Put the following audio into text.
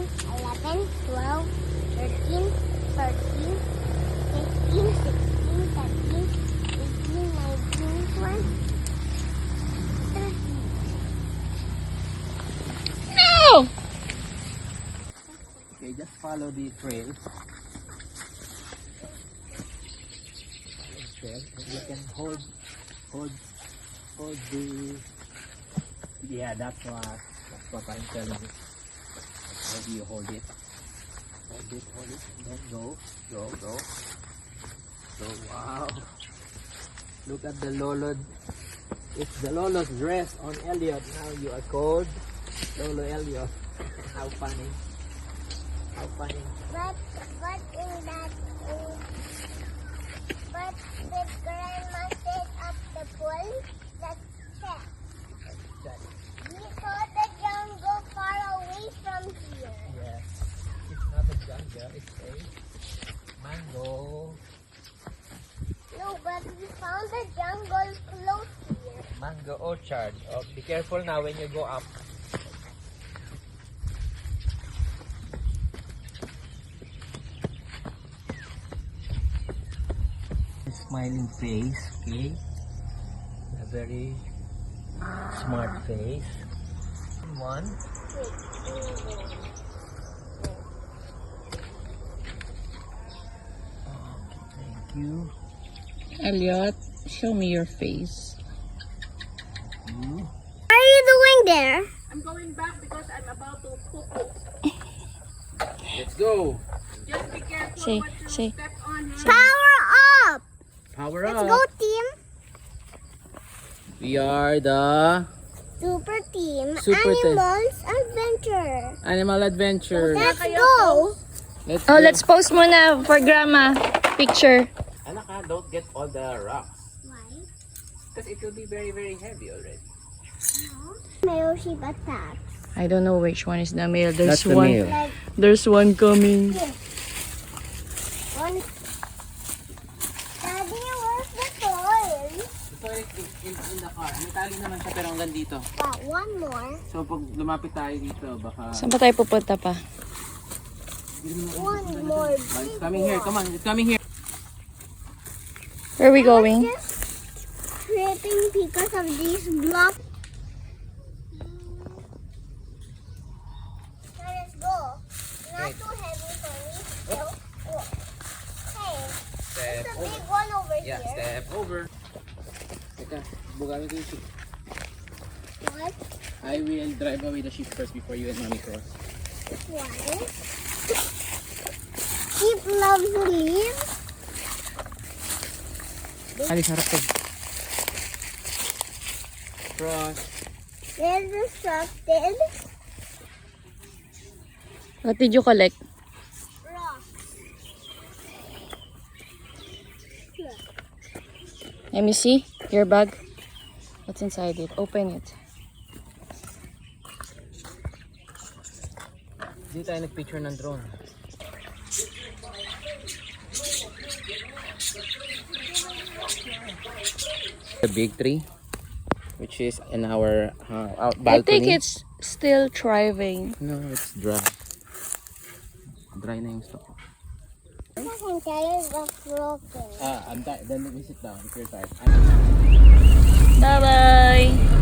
11, 12, 13, 14, 15, 16, 17, 18, 19, 20, 13. No! Okay, just follow the trail. Okay, you can hold the. Yeah, that's what I'm telling you. How do you hold it? Hold it, and then go. So wow. Look at the Lolo. It's the Lolo's dress on Elliot. Now you are cold. Lolo Elliot. How funny. How funny. But in that, but did Grandma set up the pool? Let's check. We saw the jungle far away from here. Yes. It's not a jungle, it's a mango. No, but we found the jungle close here. Mango orchard. Oh, be careful now when you go up. Smiling face, okay? A very smart face. One. Thank you. Elliot, show me your face. You. What are you doing there? I'm going back because I'm about to poop. Let's go. Just be careful Say, what you say. step on. Power up! Power Let's up. go, team. We are the Super team. Super team. Animals Adventure. Animal Adventure. Let's go. Let's Oh, go. let's post muna for grandma. Picture. Anak, don't get all the rocks. Why? Because it will be very, very heavy already. Mayoshi Batak. I don't know which one is the male. There's That's the one. male. Like There's one coming. one. Daddy, where's the toy? Ito in the car. May tali naman siya pero hanggang dito. Wow, one more. So pag lumapit tayo dito, baka... Saan pa tayo pupunta pa? One more. Oh, it's coming here. Come on, it's coming here. Where are we going? Just tripping because of these blocks. Now let's go. Not too heavy for me. No. Oh. Hey, Step there's a over. big one over Yeah, here. step over. Teka, bugalin ko yung sheep. What? I will drive away the sheep first before you and mommy cross. Why? Sheep loves leaves. Alis, harap ko. Cross. They're distracted. What did you collect? Rock. Let me see your bag. What's inside it? Open it. Hindi tayo nagpicture ng drone. The big tree, which is in our balcony. I think it's still thriving. No, it's dry. Dry na yung stock. I'm tired of broken. I'm tired. Then we sit down if you're tired. Bye-bye!